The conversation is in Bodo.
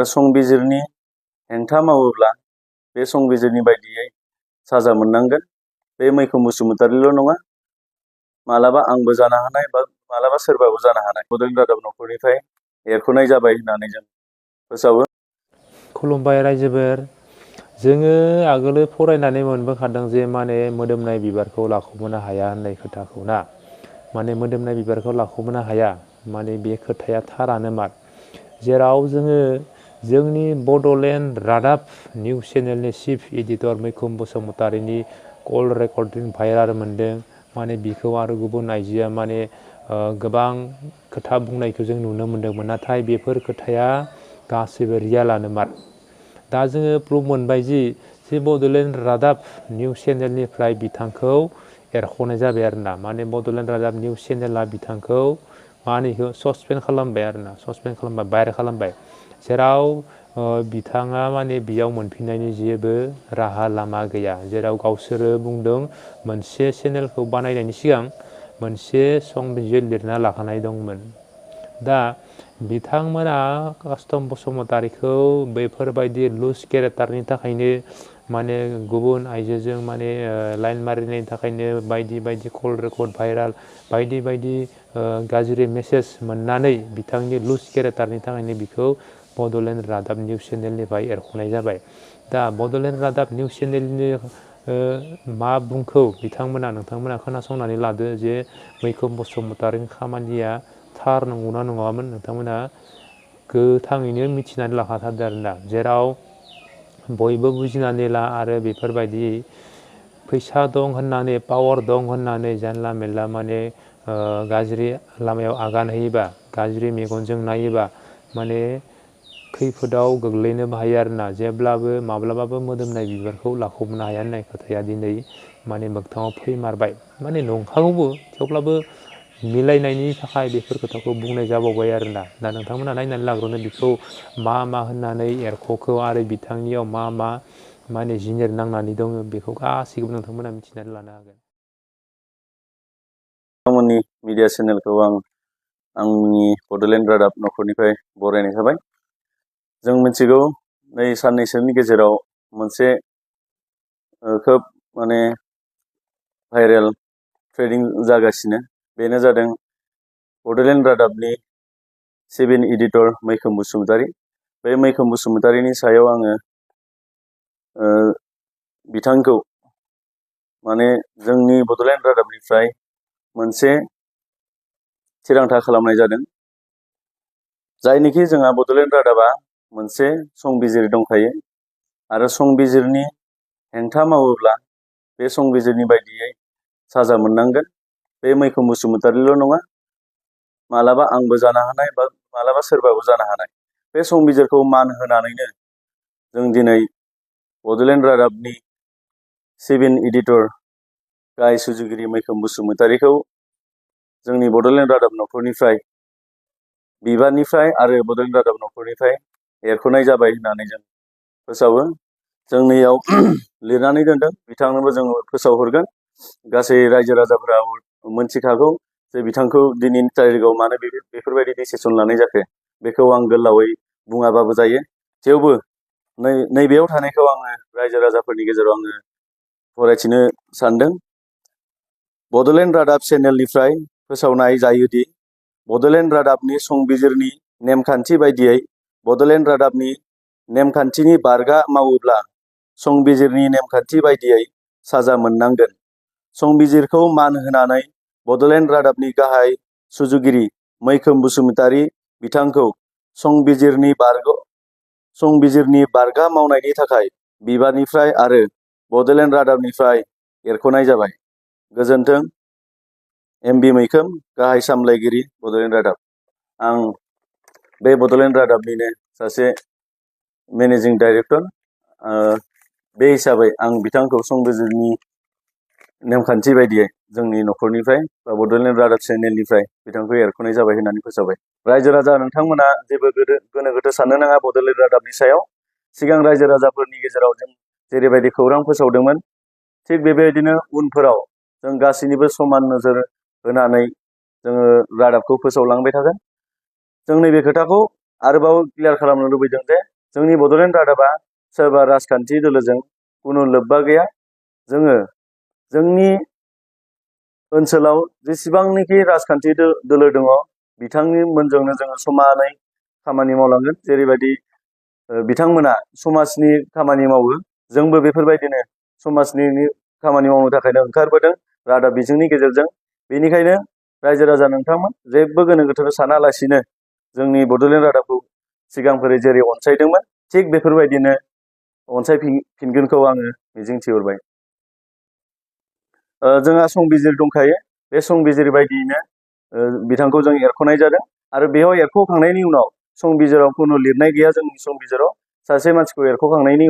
आरो संबिजिरनि हेंथा मावोब्ला बे संबिजिरनि बायदियै साजा मोननांगोन। बे मैखोम बसुमतारील' नङा, मालाबा आंबो जानो हानाय बा मालाबा सोरबाबो जानो हानाय। बड'लेण्ड रादाब नखरनिफ्राय एरख'नाय जाबाय होननानै जों फोसावो। खुलुमबाय रायजोफोर। जोङो आगोलो फरायनानै मोनबोखादों जे माने मोदोमनाय बिबारखौ लाखुमानो हाया होननाय खोथाखौ ना। माने मोदोमनाय बिबारखौ लाखुमानो हाया, माने बे खोथाया थारानो मार। जेराव जोङो जोंनि बड'लेण्ड रादाब निउस चेनेलनि चिफ एडिटर मैखोम बसुमतारीनि कल रेकर्डिं भाइराल मोनदों। माने बिखौ आरो गुबुन आइजोआ माने गोबां खोथा बुंनायखौ जों नुनो मोन्दोंमोन, नाथाय बेफोर खोथाया गासैबो रियालानो मार। दा जोङो प्रुफ मोनबाय जे बड'लेण्ड रादाब निउस चेनेलनिफ्राय बिथांखौ एरख'नाय जाबाय आरोना। माने बड'लेण्ड रादाब निउस चेनेला बिथांखौ माने इखौ ससपेन्ड खालामबाय आरोना, ससपेन्ड खालामबाय, भाइरेल खालामबाय। जेराव बिथाङा माने बेयाव मोनफिननायनि जेबो राहा लामा गैया। जेराव गावसोरो बुंदों मोनसे चेनेलखौ बानायनायनि सिगां मोनसे संबिजिर लिरना लाखानाय दंमोन। दा बिथांमोना कास्टम बसुमतारीखौ बेफोरबायदि लुज केरेक्टारनि थाखायनो माने गुबुन आइजोजों माने लाइन मारिनायनि थाखायनो बायदि बायदि कल रेकर्ड भाइराल बायदि बायदि गाज्रि मेसेज मोननानै बिथांनि लुज केरेक्टारनि थाखायनो बिखौ बड'लेण्ड रादाब निउस चेनेलनिफ्राय एरख'नाय जाबाय। दा बड'लेण्ड रादाब निउस चेनेलनि मा बुंखौ बिथांमोना नोंथांमोना खोनासंनानै लादो जे मैखोम बसुमतारीनि खामानिया थार नंगौना नङामोन नोंथांमोना गोथाङैनो मिथिनानै लाखाथारदो आरोना। जेराव बयबो बुजिनानै ला आरो बेफोरबायदि फैसा दं होननानै पावार दं होननानै जानला मेनला माने गाज्रि लामायाव आगान होयोबा, गाज्रि मेगनजों नायोबा माने खैफोदाव गोग्लैनोबो हायो आरोना। जेब्लाबो माब्लाबाबो मोदोमनाय बिबारखौ लाखुमानो हाया होननाय खोथाया दिनै माने मोगथाङाव फैमारबाय। माने नंखागौबो, थेवब्लाबो मिलायनायनि थाखाय बेफोर खोथाखौ बुंनाय जाबावबाय आरोना। दा नोंथांमोना नायनानै लाग्रोनो बिखौ मा होननानै एरख'खौ आरो बिथांनियाव मा माने जिनिर नांनानै दङ बेखौ गासैखौबो नोंथांमोना मिथिनानै लानो हागोन। नोंथांमोननि मिडिया चेनेलखौ आंनि बड'लेण्ड रादाब नखरनिफ्राय बरायनाय थाबाय। जों मिथिगौ नै साननैसोनि गेजेराव मोनसे खोब माने भाइरेल ट्रेडिं जागासिनो। बेनो जादों बड'लेण्ड रादाबनि सिभिल एडिटर मैखोम बसुमतारी। बे मैखोम बसुमतारीनि सायाव आङो बिथांखौ माने जोंनि बड'लेण्ड रादाबनिफ्राय मोनसे थिरांथा खालामनाय जादों। जायनिखि जोंहा बड'लेण्ड रादाबा मोनसे संबिजिर दंखायो आरो संबिजिरनि हेंथा मावोब्ला बे संबिजिरनि बायदियै साजा मोननांगोन। बे मैखोम बसुमतारील' नङा, मालाबा आंबो जानो हानाय बा मालाबा सोरबाबो जानो हानाय। बे संबिजिरखौ मान होनानैनो जों दिनै बड'लेण्ड रादाबनि सिभिल एडिटर गाहाय सुजुगिरि मैखोम बसुमतारीखौ जोंनि बड'लेण्ड रादाब नखरनिफ्राय बिबाननिफ्राय आरो बड'लेण्ड रादाब नखरनिफ्राय एरख'नाय जाबाय होननानै जों फोसावो। जोंनियाव लिरनानै दोनदों, बिथांनोबो जों फोसावहरगोन। गासै रायजो राजाफोरा मोनथिखागौ जे बिथांखौ दिनैनि तारिखाव मानो बेफोरबायदि डिसिसन लानाय जाखो। बेखौ आं गोलावै बुङाबाबो जायो। थेवबो नैबेयाव थानायखौ आङो रायजो राजाफोरनि गेजेराव आङो फरायथिनो सानदों। बड'लेण्ड रादाब चेनेलनिफ्राय फोसावनाय जायोदि बड'लेण्ड रादाबनि संबिजिरनि नेमखान्थि बायदियै बड'लेण्ड रादाबनि नेमखान्थिनि बारगा मावोब्ला संबिजिरनि नेमखान्थि बायदियै साजा मोननांगोन। संबिजिरखौ मान होनानै बड'लेण्ड रादाबनि गाहाय सुजुगिरि मैखोम बसुमतारी बिथांखौ संबिजिरनि बारगा मावनायनि थाखाय बिबाननिफ्राय आरो बड'लेण्ड रादाबनिफ्राय एरख'नाय जाबाय। गोजोन्थों। एमबि मैखोम, गाहाय सामलायगिरि, बड'लेण्ड रादाब। आं बे बड'लेण्ड रादाबनिनो सासे मेनेजिं डाइरेक्टर। बे हिसाबै आं बिथांखौ संबिजिरनि नेमखान्थि बायदियै जोंनि नखरनिफ्राय बा बड'लेण्ड रादाब चेनेलनिफ्राय बिथांखौ एरख'नाय जाबाय होननानै फोसावबाय। रायजो राजा नोंथांमोना जेबो गोनो गोथो साननो नाङा बड'लेण्ड रादाबनि सायाव। सिगां रायजो राजाफोरनि गेजेराव जों जेरैबायदि खौरां फोसावदोंमोन, थिग बेबायदिनो उनफोराव जों गासैनिबो समान नोजोर होनानै जोङो रादाबखौ फोसावलांबाय थागोन। जों नैबे खोथाखौ आरोबाव क्लियार खालामनो लुबैदों जे जोंनि बड'लेण्ड रादाबा सोरबा राजखान्थि दोलोजों कुनु लोब्बा गैया। जोङो जोंनि ओनसोलाव जेसेबांनाखि राजखान्थि दोलो दङ बिथांमोनजोंनो जोङो समानै खामानि मावलांगोन। जेरैबायदि बिथांमोना समाजनि खामानि मावो, जोंबो बेफोरबायदिनो समाजनि खामानि मावनो थाखायनो ओंखारबोदों रादाब बिजोंनि गेजेरजों। बेनिखायनो रायजो राजा नोंथांमोन जेबो गोनो गोथो सानालासिनो जोंनि बड'लेण्ड रादाबखौ सिगांफोरै जेरै अनसायदोंमोन थिग बेफोरबायदिनो अनसायफिनगोनखौ आङो मिजिंथिहरबाय। जोंहा संबिजिर दंखायो, बे संबिजिर बायदियैनो बिथांखौ जों एरख'नाय जादों आरो बेयाव एरख'खांनायनि उनाव संबिजिराव कुनु लिरनाय गैया। जोंनि संबिजिराव सासे मानसिखौ एरख'खांनायनि